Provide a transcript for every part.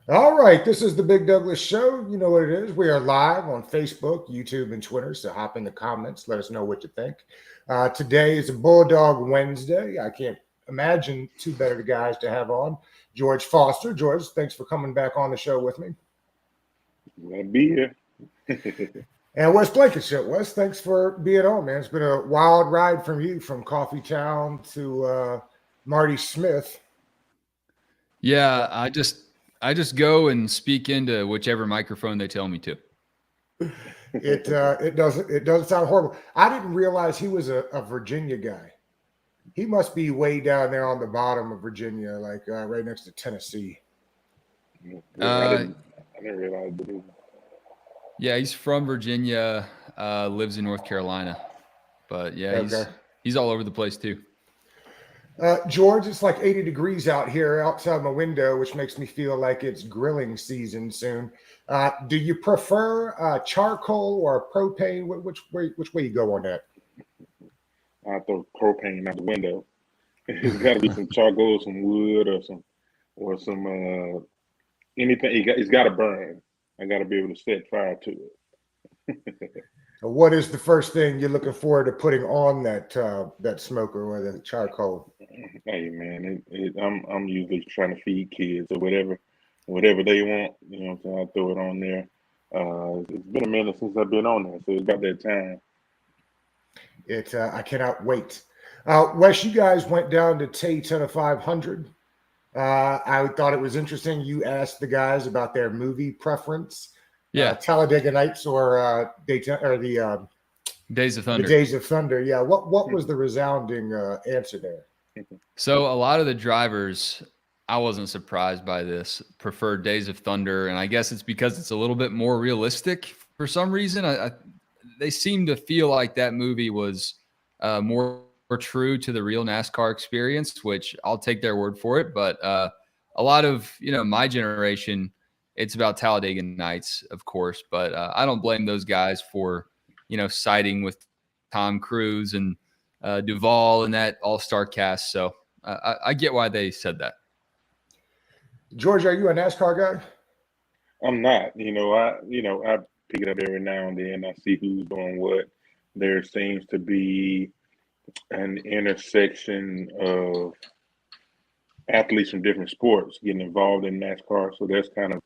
All right, this is the Big Douglas Show. You know what it is. We are live on Facebook, YouTube, and Twitter. So hop in the comments. Let us know what you think. Today is a Bulldog Wednesday. I can't imagine two better guys to have on. George Foster. George, thanks for coming back on the show with me. Glad to be here. And Wes Blankenship. Wes, thanks for being on, man. It's been a wild ride from you from Coffee Town to Marty Smith. Yeah, I just go and speak into whichever microphone they tell me to. It doesn't sound horrible. I didn't realize he was a Virginia guy. He must be way down there on the bottom of Virginia, like right next to Tennessee. Yeah, Uh, I didn't realize that. yeah, he's from Virginia, lives in North Carolina, but yeah, Okay. he's all over the place too. George, it's like 80 degrees out here outside my window, which makes me feel like it's grilling season soon. Do you prefer charcoal or propane? Which way you go on that? I throw propane out the window. It's got to be some charcoal, some wood, or some anything. It's got to burn. I got to be able to set fire to it. What is the first thing you're looking forward to putting on that smoker or the charcoal? Hey man, I'm usually trying to feed kids or whatever they want. You know, what I'm saying, I throw it on there. It's been a minute since I've been on there, so it's about that time. I cannot wait. Wes, you guys went down to Tate to the 500. I thought it was interesting. You asked the guys about their movie preference, Yeah, Talladega Nights or Daytona or Days of the Thunder. Days of Thunder. Yeah. What was the resounding answer there? So a lot of the drivers, I wasn't surprised by this, preferred Days of Thunder, and I guess it's because it's a little bit more realistic for some reason. They seem to feel like that movie was more true to the real NASCAR experience, which I'll take their word for it. But a lot of my generation, it's about Talladega Nights, of course. But I don't blame those guys for siding with Tom Cruise and Duvall and that all-star cast. So I get why they said that. George, are you a NASCAR guy? I'm not. I pick it up every now and then. I see who's doing what. There seems to be an intersection of athletes from different sports getting involved in NASCAR. So that's kind of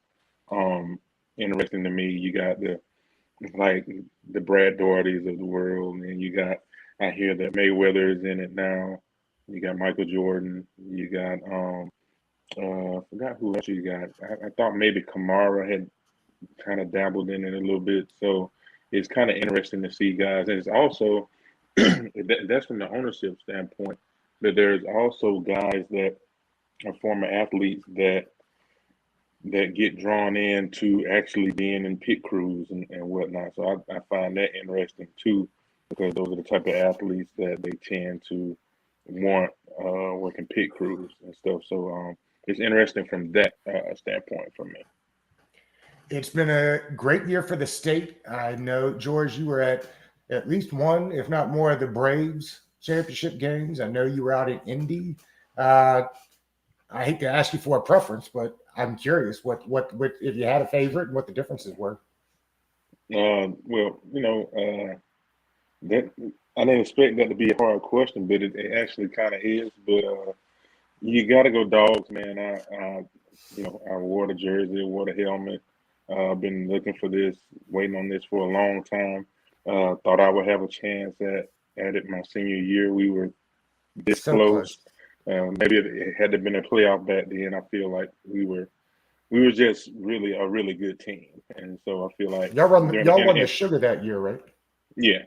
um interesting to me. You got like the Brad Dohertys of the world, and you got I hear that Mayweather is in it now. You got Michael Jordan. You got I forgot who else you got. I thought maybe Kamara had kind of dabbled in it a little bit. So it's kind of interesting to see guys, and it's also that's from the ownership standpoint. But there's also guys that are former athletes that get drawn into actually being in pit crews and whatnot. So I find that interesting too, because those are the type of athletes that they tend to want working pit crews and stuff. So it's interesting from that standpoint for me. It's been a great year for the state. I know, George, you were at least one, if not more, of the Braves championship games. I know you were out in Indy. Uh, I hate to ask you for a preference, but I'm curious what if you had a favorite and what the differences were. Well, that I didn't expect that to be a hard question, but it actually kind of is. But you got to go dogs, man. I wore the jersey, wore the helmet. I've been looking for this, waiting on this for a long time. Thought I would have a chance at it my senior year. We were this So close. close. Maybe it had to been a playoff back then. I feel like we were just really a really good team, and so I feel like during Y'all won the sugar that year, right? yeah,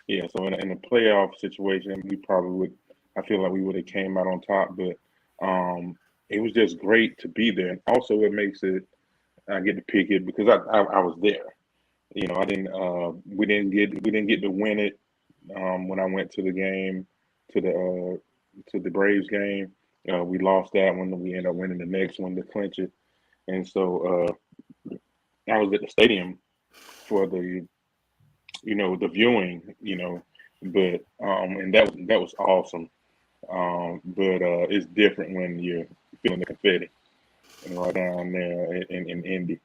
yeah. So in a playoff situation, we probably would. I feel like we would have came out on top, but it was just great to be there. And also, it makes it I get to pick it because I was there. I didn't. We didn't get to win it when I went to the game to the Braves game. We lost that one. We ended up winning the next one to clinch it. And so I was at the stadium for the viewing, but and that was awesome. But it's different when you're feeling the confetti. and right down there in Indy.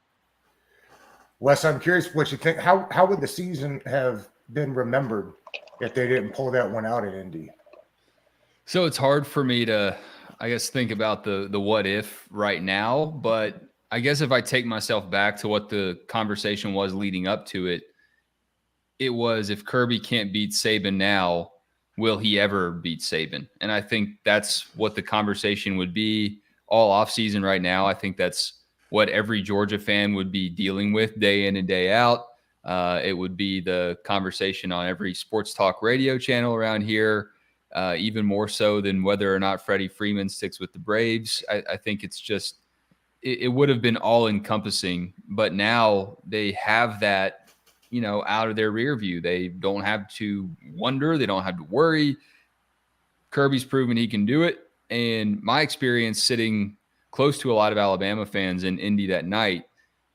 Wes, I'm curious what you think. How would the season have been remembered if they didn't pull that one out in Indy? So it's hard for me to, I guess, think about the what if right now. But I guess if I take myself back to what the conversation was leading up to it, it was if Kirby can't beat Saban now, will he ever beat Saban? And I think that's what the conversation would be all offseason right now. I think that's what every Georgia fan would be dealing with day in and day out. It would be the conversation on every sports talk radio channel around here, even more so than whether or not Freddie Freeman sticks with the Braves. I think it's just, it would have been all encompassing, but now they have that, out of their rear view. They don't have to wonder. They don't have to worry. Kirby's proven he can do it. And my experience sitting close to a lot of Alabama fans in Indy that night,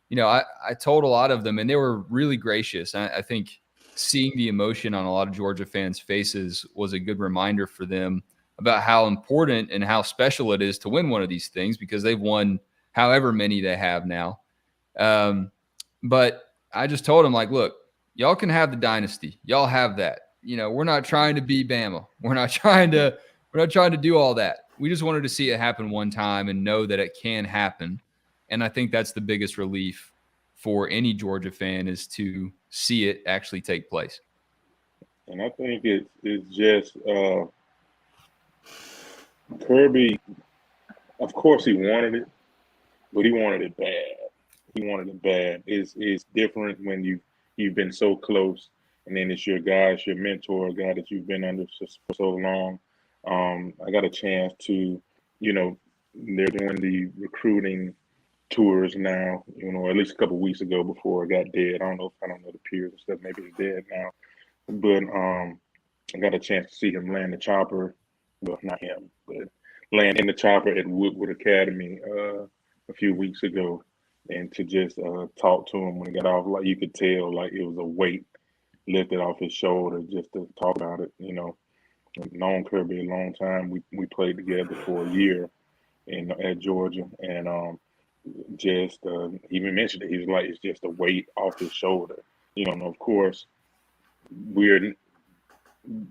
I told a lot of them, and they were really gracious. I think seeing the emotion on a lot of Georgia fans' faces was a good reminder for them about how important and how special it is to win one of these things, because they've won however many they have now. But I just told them, like, look, y'all can have the dynasty. Y'all have that. We're not trying to be Bama. We're not trying to do all that. We just wanted to see it happen one time and know that it can happen. And I think that's the biggest relief for any Georgia fan, is to see it actually take place. And I think it's just Kirby. Of course, he wanted it, but he wanted it bad. He wanted it bad. It's different when you've been so close, and then it's your guy, it's your mentor, a guy that you've been under for so long. I got a chance to, they're doing the recruiting tours now, at least a couple of weeks ago before it got dead. I don't know the peers and stuff. Maybe it's dead now. But I got a chance to see him land the chopper. Well, not him, but land in the chopper at Woodward Academy a few weeks ago. And to just talk to him when he got off, like you could tell, like it was a weight lifted off his shoulder just to talk about it. I've known Kirby a long time. We played together for a year at Georgia, and just even mentioned it. He was like, it's just a weight off his shoulder. And of course,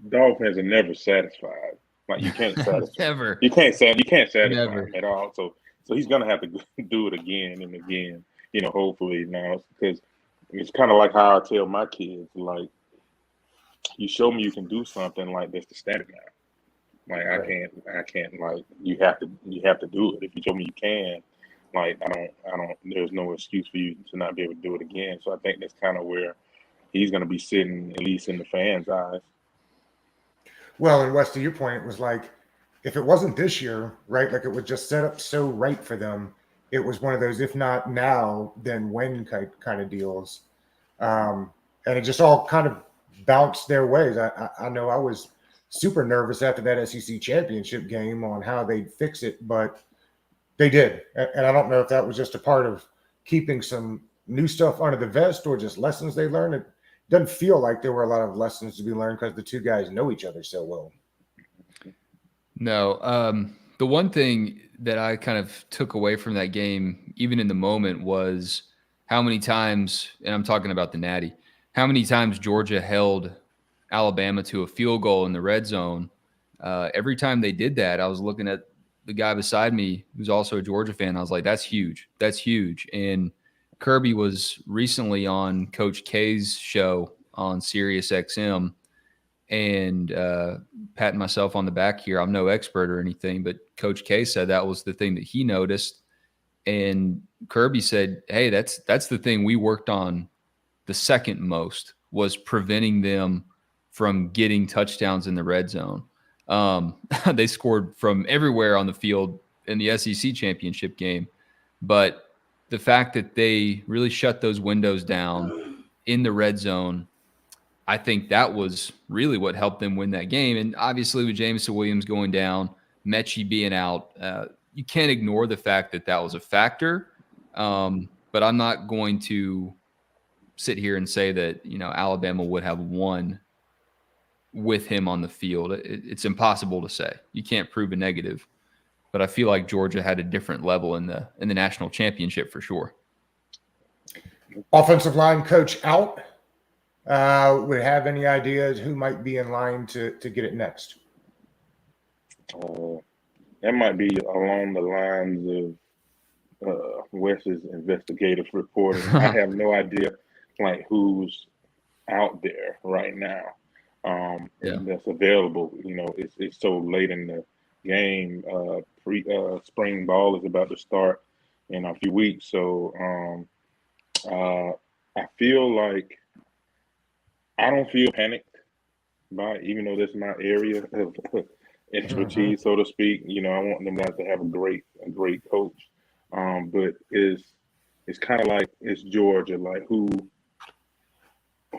Dawg fans are never satisfied. Like you can't satisfy. Never. You can't satisfy Never. him at all. So he's gonna have to do it again and again. Hopefully now, because it's kind of like how I tell my kids, like, you show me you can do something, like that's the standard now. Like I can't like you have to do it. If you show me you can, like I don't. There's no excuse for you to not be able to do it again. So I think that's kind of where he's gonna be sitting, at least in the fans' eyes. Well, and Wes, to your point, it was like, if it wasn't this year, right? Like it was just set up so right for them. It was one of those, if not now, then when kind of deals. And it just all kind of bounced their ways. I know I was super nervous after that SEC championship game on how they'd fix it, but they did. And I don't know if that was just a part of keeping some new stuff under the vest or just lessons they learned. It doesn't feel like there were a lot of lessons to be learned because the two guys know each other so well. No. The one thing that I kind of took away from that game, even in the moment, was how many times, and I'm talking about the Natty, how many times Georgia held Alabama to a field goal in the red zone. Every time they did that, I was looking at the guy beside me who's also a Georgia fan. I was like, that's huge. That's huge. And Kirby was recently on Coach K's show on Sirius XM, and patting myself on the back here. I'm no expert or anything, but Coach K said that was the thing that he noticed. And Kirby said, hey, that's the thing we worked on the second most, was preventing them from getting touchdowns in the red zone. They scored from everywhere on the field in the SEC championship game, but the fact that they really shut those windows down in the red zone, I think that was really what helped them win that game. And obviously with Jameson Williams going down, Mechie being out, you can't ignore the fact that that was a factor. But I'm not going to sit here and say that, Alabama would have won with him on the field. It's impossible to say. You can't prove a negative. but I feel like Georgia had a different level in the national championship for sure. Offensive line coach out. Would have any ideas who might be in line to get it next? That might be along the lines of Wes's investigative reporting. I have no idea, like, who's out there right now that's available. You know, it's so late in the game. Spring ball is about to start in a few weeks, so I feel like I don't feel panicked by, even though that's my area of expertise, so to speak. You know, I want them guys to have a great coach. But it's kind of like it's Georgia, like who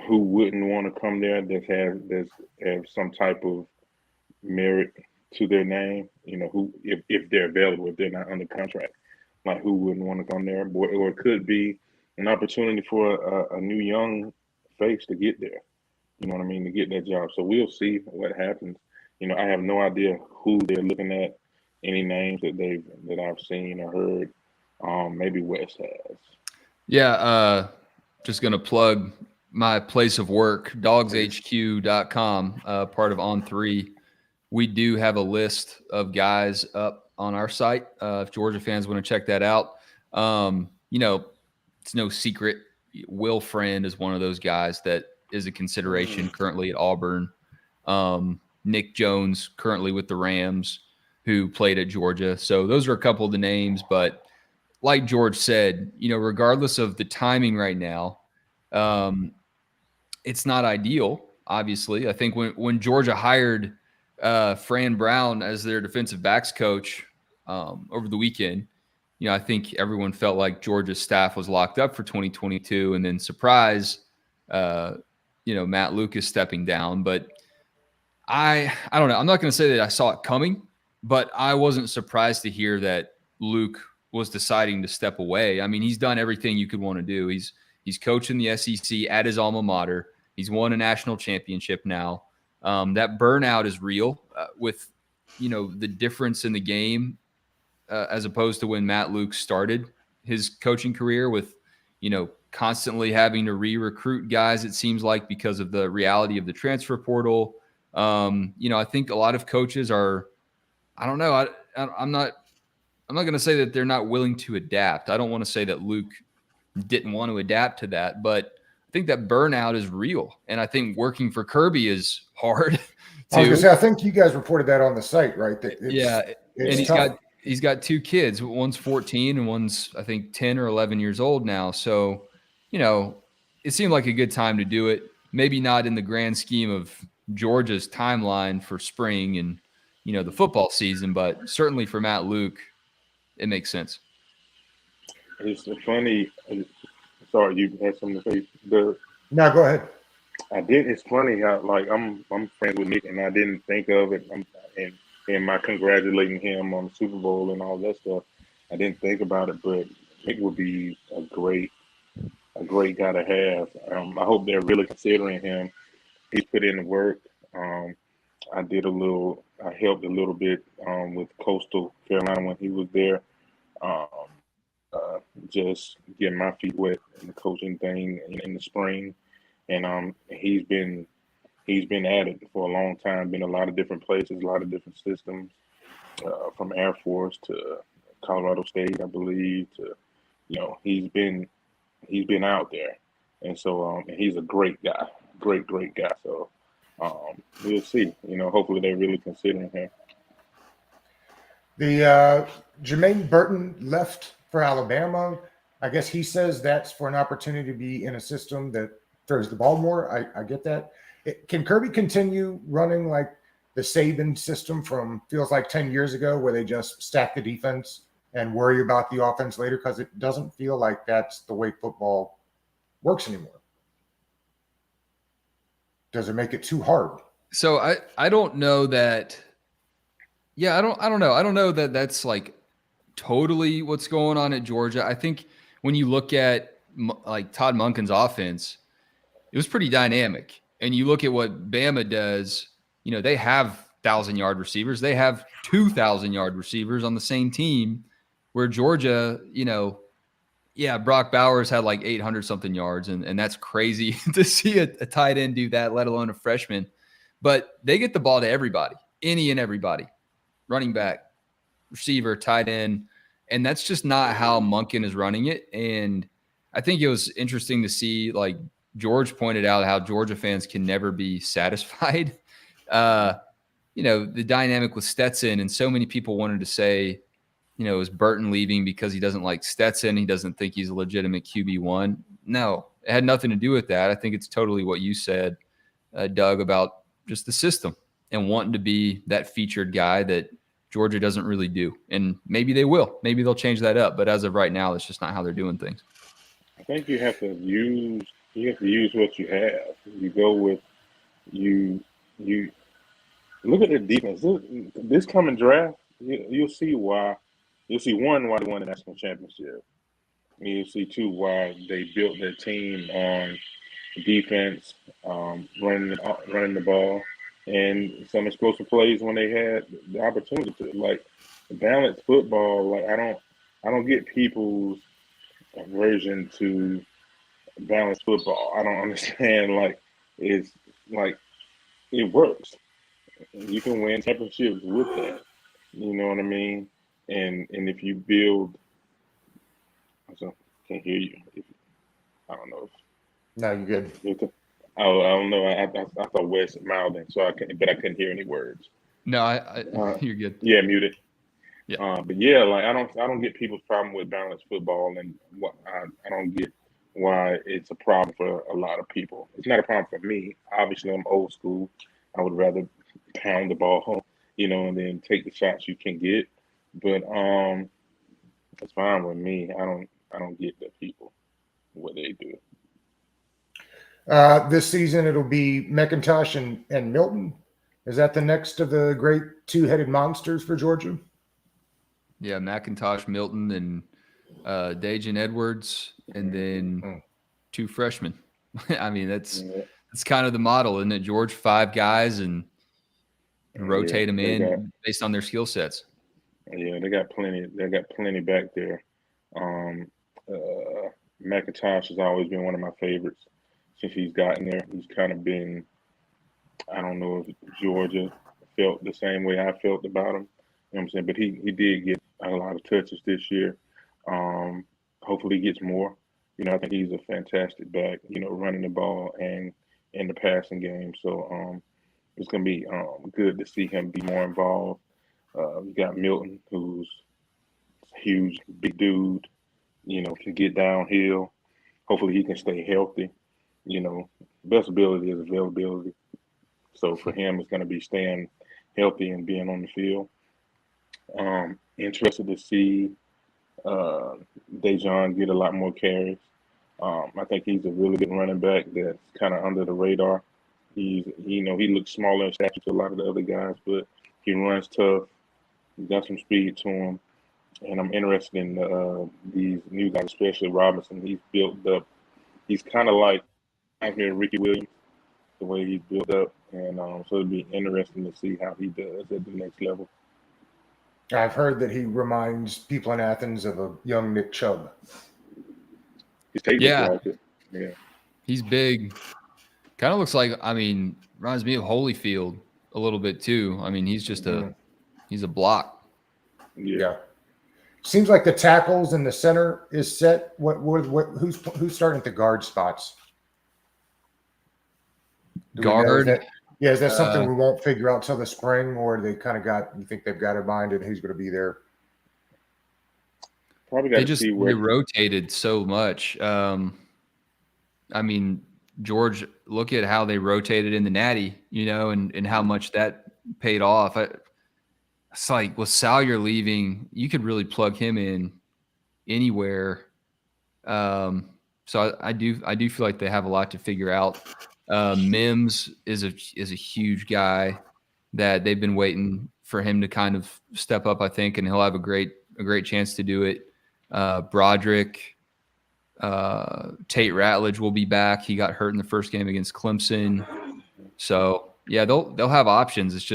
wouldn't want to come there that have some type of merit to their name. You know, who if they're available, if they're not under contract, like who wouldn't want to come there? Or it could be an opportunity for a new young face to get there. You know what I mean? To get that job. So we'll see what happens. You know, I have no idea who they're looking at. Any names that I've seen or heard. Maybe Wes has. Yeah, just gonna plug my place of work, dogshq.com, part of On3. We do have a list of guys up on our site. If Georgia fans want to check that out, you know, it's no secret. Will Friend is one of those guys that is a consideration currently at Auburn. Nick Jones currently with the Rams, who played at Georgia. So those are a couple of the names. But like George said, you know, regardless of the timing right now, it's not ideal, obviously. I think when Georgia hired Fran Brown as their defensive backs coach over the weekend, you know, I think everyone felt like Georgia's staff was locked up for 2022, and then surprise, you know, Matt Lucas stepping down. But I don't know. I'm not going to say that I saw it coming, but I wasn't surprised to hear that Luke was deciding to step away. I mean, he's done everything you could want to do. He's coaching the SEC at his alma mater. He's won a national championship now. That burnout is real with, you know, the difference in the game as opposed to when Matt Luke started his coaching career with, you know, constantly having to re-recruit guys, it seems like, because of the reality of the transfer portal. You know, I think a lot of coaches are, I don't know. I'm not going to say that they're not willing to adapt. I don't want to say that Luke didn't want to adapt to that, but I think that burnout is real. And I think working for Kirby is hard. I was going to say, I think you guys reported that on the site, right? And he's got two kids. One's 14 and one's, I think, 10 or 11 years old now. So, you know, it seemed like a good time to do it. Maybe not in the grand scheme of Georgia's timeline for spring and, you know, the football season, but certainly for Matt Luke, it makes sense. It's funny. Sorry, you had something to say. No, go ahead. I did. It's funny how, like, I'm friends with Nick, and I didn't think of it. And my congratulating him on the Super Bowl and all that stuff. I didn't think about it, but Nick would be a great guy to have. I hope they're really considering him. He's put in the work. I helped a little bit with Coastal Carolina when he was there. Just getting my feet wet in the coaching thing in the spring, and he's been at it for a long time. Been a lot of different places, a lot of different systems, from Air Force to Colorado State, I believe. To, you know, he's been out there, and so he's a great guy, great guy. So we'll see. You know, hopefully they're really considering him. The Jermaine Burton left for Alabama. I guess he says that's for an opportunity to be in a system that throws the ball more. I get that. Can Kirby continue running like the Saban system from feels like 10 years ago where they just stack the defense and worry about the offense later? Because it doesn't feel like that's the way football works anymore. Does it make it too hard? So I don't know that. Yeah, I don't know. I don't know that that's like totally what's going on at Georgia. I think when you look at like Todd Monken's offense, it was pretty dynamic. And you look at what Bama does, you know, they have 1,000-yard receivers. They have 2,000-yard receivers on the same team, where Georgia, Brock Bowers had like 800-something yards, and that's crazy to see a tight end do that, let alone a freshman. But they get the ball to everybody, any and everybody, running back, receiver, tight end, and that's just not how Monken is running it. And I think it was interesting to see, like George pointed out, how Georgia fans can never be satisfied. The dynamic with Stetson, and so many people wanted to say, is Burton leaving because he doesn't like Stetson? He doesn't think he's a legitimate QB1. No, it had nothing to do with that. I think it's totally what you said, Doug, about just the system and wanting to be that featured guy that Georgia doesn't really do. And maybe they will. Maybe they'll change that up. But as of right now, that's just not how they're doing things. I think you have to use what you have. You go with you look at the defense. This coming draft, you'll see why. You'll see why they won the national championship. You'll see two, why they built their team on defense, running the ball, and some explosive plays when they had the opportunity to. Like balanced football. Like I don't get people's aversion to balanced football. I don't understand. Like it's like it works. You can win championships with that. You know what I mean? And if you build, I can't hear you. I don't know. No, you're good. I don't know. I thought Wes mouthing, so I couldn't hear any words. No, you're good. Yeah, muted. Yeah. But yeah, like I don't get people's problem with balanced football, and what I don't get why it's a problem for a lot of people. It's not a problem for me. Obviously, I'm old school. I would rather pound the ball home, and then take the shots you can get. But it's fine with me. I don't get the people what they do. This season it'll be McIntosh and Milton. Is that the next of the great two-headed monsters for Georgia? Yeah, McIntosh, Milton, and Dajan Edwards, and then two freshmen. I mean, that's kind of the model, isn't it, George? 5 guys and rotate them in based on their skill sets. Yeah, they got plenty. They got plenty back there. McIntosh has always been one of my favorites since he's gotten there. He's kind of been. I don't know if Georgia felt the same way I felt about him. You know what I'm saying? But he did get a lot of touches this year. Hopefully he gets more. I think he's a fantastic back, running the ball and in the passing game. So it's going to be good to see him be more involved. You got Milton, who's a huge, big dude, can get downhill. Hopefully he can stay healthy. Best ability is availability. So for him, it's going to be staying healthy and being on the field. Interested to see Dajan get a lot more carries. I think he's a really good running back that's kind of under the radar. He looks smaller in stature to a lot of the other guys, but he runs tough. He's got some speed to him. And I'm interested in these new guys, especially Robinson. He's built up. He's kind of like Ricky Williams, the way he's built up. And so it'll be interesting to see how he does at the next level. I've heard that he reminds people in Athens of a young Nick Chubb. His tape is like it. Yeah. He's big. Kind of looks like, reminds me of Holyfield a little bit too. He's just he's a block. Yeah. Seems like the tackles in the center is set. Who's starting at the guard spots? Guard. Is that something we won't figure out till the spring, or they kind of you think they've got it minded who's going to be there? Probably got to see where they rotated so much. George, look at how they rotated in the Natty, and how much that paid off. It's like with Salyer leaving, you could really plug him in anywhere. So I do feel like they have a lot to figure out. Mims is a huge guy that they've been waiting for him to kind of step up, I think, and he'll have a great chance to do it. Broderick, Tate Ratledge will be back. He got hurt in the first game against Clemson. So yeah, they'll have options. It's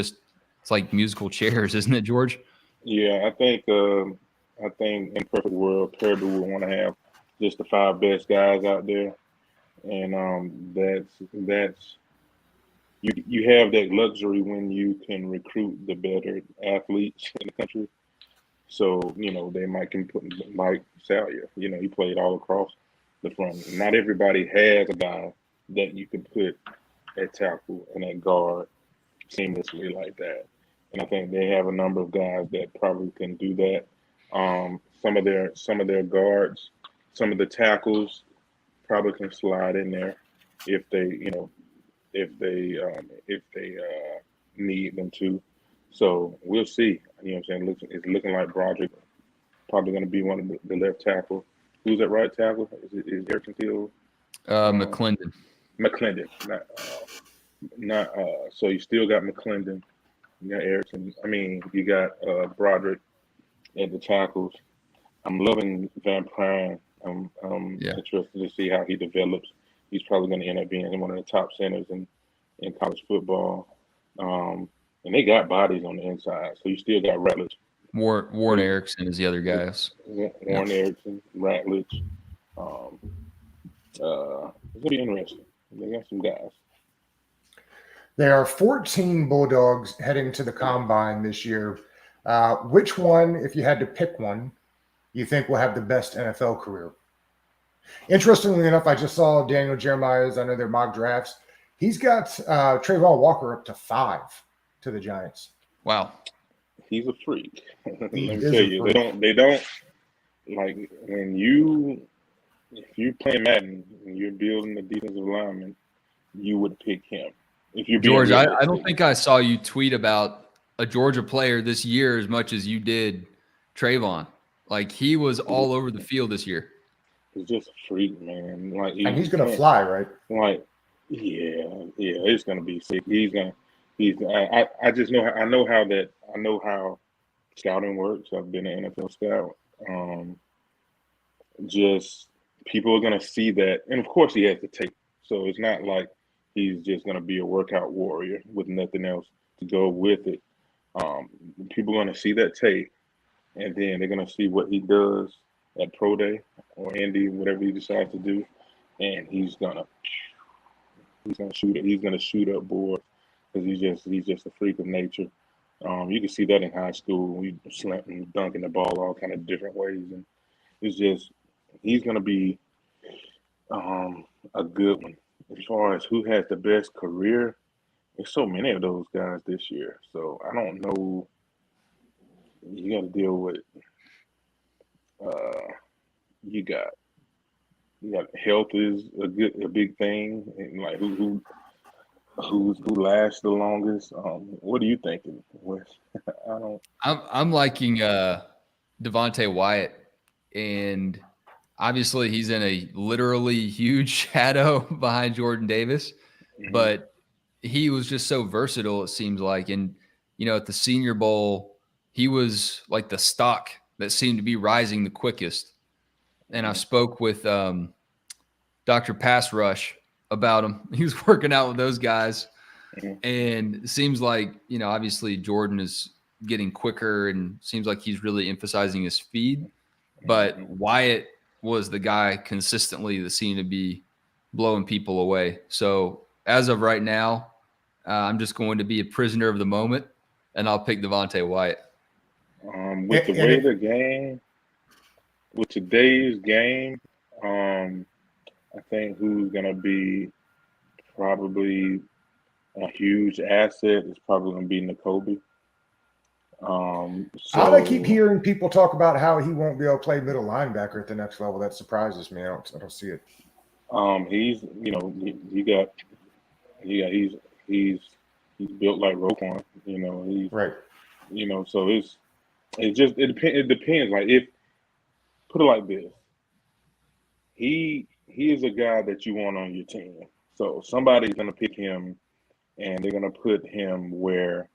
It's like musical chairs, isn't it, George? Yeah, I think in perfect world, Purdue would want to have just the five best guys out there, and that's you have that luxury when you can recruit the better athletes in the country. So they can put Mike Salyer. He played all across the front. Not everybody has a guy that you can put at tackle and at guard seamlessly like that. And I think they have a number of guys that probably can do that. Some of their guards, some of the tackles probably can slide in there if they need them to. So we'll see. You know what I'm saying? It's looking like Broderick probably going to be one of the left tackle. Who's at right tackle? Is Erickson still? McClendon. McClendon. Not. So you still got McClendon. You got Erickson. I mean, you got Broderick at the tackles. I'm loving Van Prine. I'm interested to see how he develops. He's probably going to end up being one of the top centers in college football. And they got bodies on the inside, so you still got Ratledge. Warren Erickson is the other guys. Warren Erickson, Ratledge. It's going to be interesting. They got some guys. There are 14 Bulldogs heading to the Combine this year. Which one, if you had to pick one, you think will have the best NFL career? Interestingly enough, I just saw Daniel Jeremiah's, I know their mock drafts. He's got Trayvon Walker up to 5 to the Giants. Wow. He's a freak. Let me is tell a you, freak. they don't like if you play Madden and you're building the defensive lineman, you would pick him. If you're being George, I don't realistic. think I saw you tweet about a Georgia player this year as much as you did Trayvon. Like, he was all over the field this year. He's just a freak, man. Like, And he's going to fly, right? Like, yeah, it's gonna be sick. I just know. I know how scouting works. I've been an NFL scout. Just people are gonna see that, and of course he has the tape. So it's not like he's just gonna be a workout warrior with nothing else to go with it. People are gonna see that tape, and then they're gonna see what he does at Pro Day or Indy, whatever he decides to do, and he's gonna shoot it. He's gonna shoot up board because he's just a freak of nature. You can see that in high school. We slapping, dunking the ball all kind of different ways, and it's just he's gonna be a good one. As far as who has the best career, there's so many of those guys this year. So I don't know. You got to deal with. You got health is a big thing, and like who lasts the longest. What are you thinking, Wes? I'm liking Devontae Wyatt, and obviously he's in a literally huge shadow behind Jordan Davis, but he was just so versatile, it seems like. And at the Senior Bowl, he was like the stock that seemed to be rising the quickest. And I spoke with Dr. Pass Rush about him. He was working out with those guys. And it seems like, obviously Jordan is getting quicker and seems like he's really emphasizing his speed. But Wyatt was the guy consistently that seemed to be blowing people away. So as of right now, I'm just going to be a prisoner of the moment, and I'll pick Devontae Wyatt. With the way the game, with today's game, I think who's going to be probably a huge asset is probably going to be Nakobe. I keep hearing people talk about how he won't be able to play middle linebacker at the next level. That surprises me. I don't see it. He's built like Roquan. He's right. So it depends. Like, if put it like this, he is a guy that you want on your team. So somebody's gonna pick him, and they're gonna put him where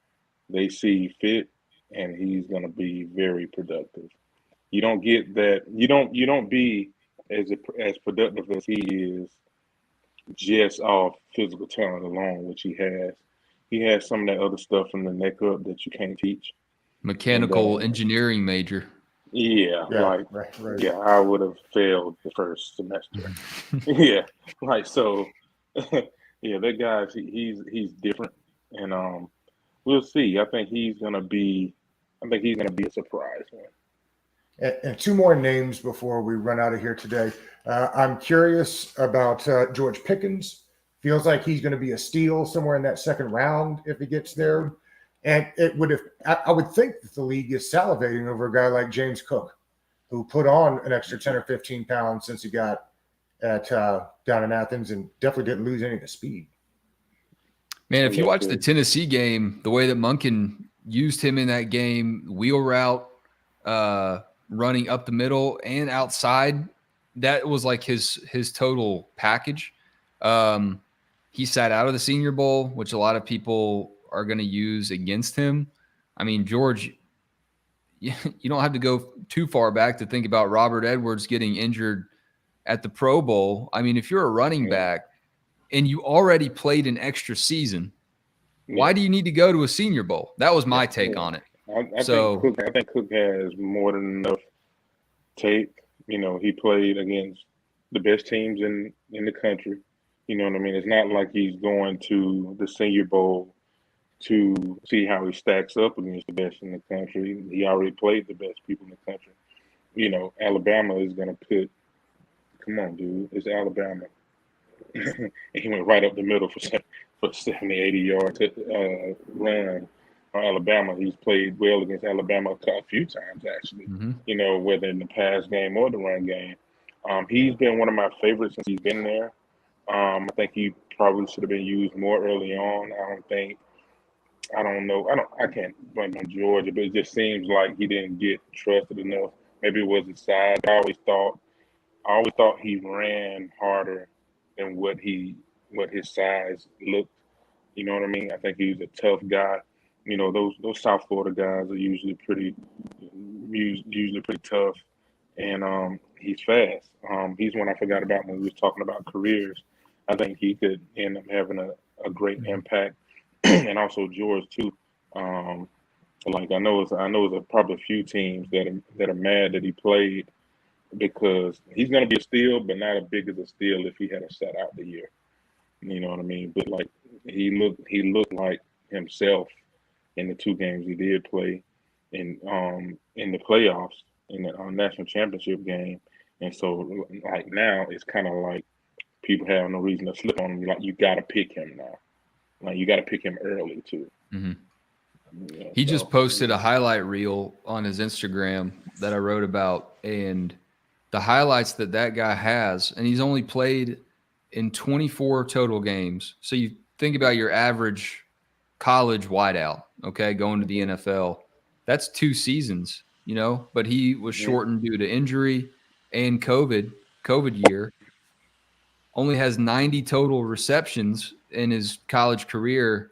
they see fit, and he's gonna be very productive. You don't get that. You don't be as productive as he is just off physical talent alone, which he has. he has some of that other stuff from the neck up that you can't teach. Mechanical engineering major. Yeah, Yeah, like right. yeah, I would have failed the first semester. Yeah, like so. Yeah, that guy, he's different, and we'll see. I think he's gonna be a surprise one. And two more names before we run out of here today. I'm curious about George Pickens. Feels like he's going to be a steal somewhere in that second round if he gets there. And it would have, I would think that the league is salivating over a guy like James Cook, who put on an extra 10 or 15 pounds since he got at down in Athens and definitely didn't lose any of the speed. Man, if you Yeah, watch the Tennessee game, the way that Monken used him in that game, wheel route, running up the middle and outside, that was like his total package. He sat out of the Senior Bowl, which a lot of people are going to use against him. I mean, George, you don't have to go too far back to think about Robert Edwards getting injured at the Pro Bowl. I mean, if you're a running back and you already played an extra season, why do you need to go to a Senior Bowl? That was my take on it. I think Cook has more than enough tape. You know, he played against the best teams in the country. You know what I mean? It's not like he's going to the Senior Bowl to see how he stacks up against the best in the country. He already played the best people in the country. You know, Alabama is going to put, come on, dude, it's Alabama. And he went right up the middle for 70, 80 yard run on Alabama. He's played well against Alabama a few times, actually, you know, whether in the pass game or the run game. He's been one of my favorites since he's been there. I think he probably should have been used more early on. I can't blame on Georgia, but it just seems like he didn't get trusted enough. Maybe it was his size. I always thought he ran harder than what his size looked. You know what I mean? I think he's a tough guy. You know, those South Florida guys are usually pretty tough, and he's fast. He's one I forgot about when we was talking about careers. I think he could end up having a great impact, and also George too. Like I know it's probably a few teams that are mad that he played because he's going to be a steal, but not as big as a steal if he had sat out the year. You know what I mean? But like he looked like himself in the two games he did play in the playoffs in the national championship game. And so like now it's kind of like people have no reason to slip on him. Like you got to pick him now. Like you got to pick him early too. Yeah, he just posted a highlight reel on his Instagram that I wrote about, and the highlights that guy has, and he's only played in 24 total games. So you think about your average college wideout, okay, going to the NFL. That's 2 seasons, you know, but he was shortened due to injury and COVID year. Only has 90 total receptions in his college career,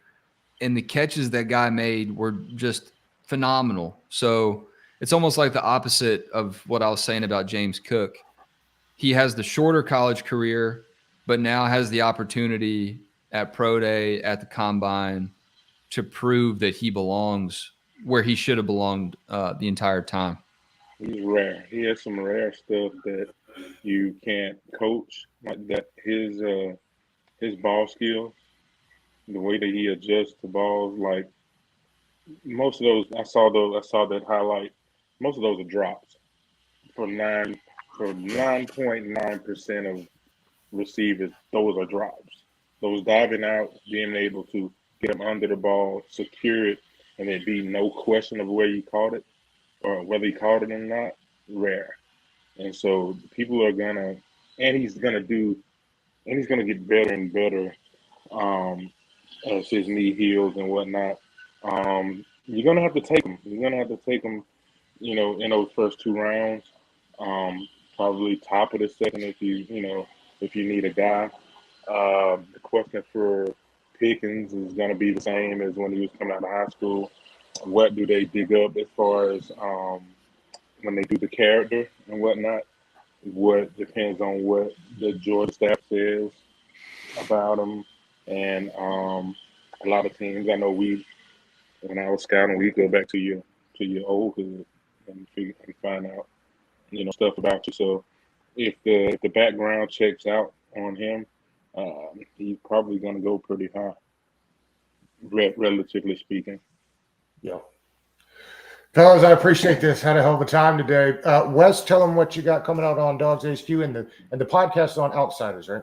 and the catches that guy made were just phenomenal. So it's almost like the opposite of what I was saying about James Cook. He has the shorter college career, but now has the opportunity at Pro Day, at the Combine, to prove that he belongs where he should have belonged the entire time. He's rare. He has some rare stuff that you can't coach, like that. His ball skills, the way that he adjusts the balls, like most of those, I saw that highlight. Most of those are drops for 9.9% of receivers. Those are drops. Those diving out, being able to get them under the ball, secure it, and there be no question of where you caught it or whether he caught it or not, rare. And so people are gonna, and he's gonna get better and better as his knee heals and whatnot. You're gonna have to take him. You're gonna have to take him, you know, in those first 2 rounds. Probably top of the second if you need a guy. The question for Pickens is gonna be the same as when he was coming out of high school. What do they dig up as far as when they do the character and whatnot? What depends on what the Georgia staff says about him, and a lot of teams. I know when I was scouting, we go back to your old hood and find out, stuff about you. So if the background checks out on him, he's probably going to go pretty high, relatively speaking. Yeah. Fellas, I appreciate this. Had a hell of a time today. Wes, tell them what you got coming out on Dogs HQ and the podcast on Outsiders, right?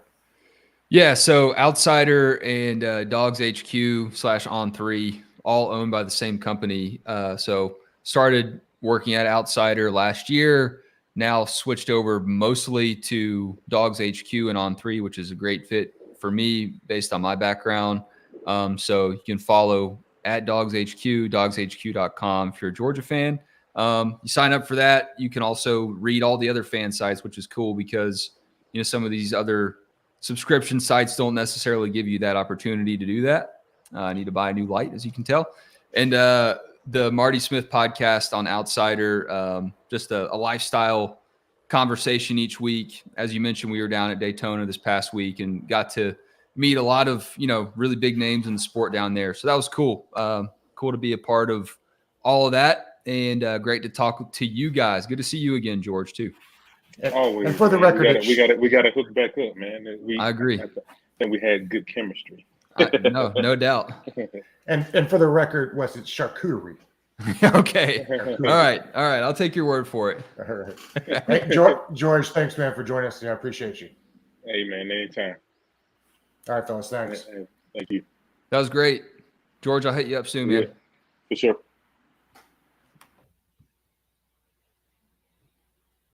Yeah, so Outsider and Dogs HQ /On3, all owned by the same company. So started working at Outsider last year, now switched over mostly to Dogs HQ and On3, which is a great fit for me based on my background. So you can follow at Dogs HQ, dogshq.com if you're a Georgia fan. You sign up for that. You can also read all the other fan sites, which is cool because, some of these other subscription sites don't necessarily give you that opportunity to do that. I need to buy a new light, as you can tell. And the Marty Smith podcast on Outsider, just a lifestyle conversation each week. As you mentioned, we were down at Daytona this past week and got to meet a lot of, really big names in the sport down there. So that was cool. Cool to be a part of all of that, and great to talk to you guys. Good to see you again, George, too. Always. And for the man. record, we got to hook back up, man. I agree. I think we had good chemistry. No doubt. And for the record, Wes, it's charcuterie. Okay. All right. I'll take your word for it. All right. Hey, George, thanks, man, for joining us today. I appreciate you. Hey, man, anytime. All right, fellas, thanks. Thank you. That was great. George, I'll hit you up soon, man. For sure.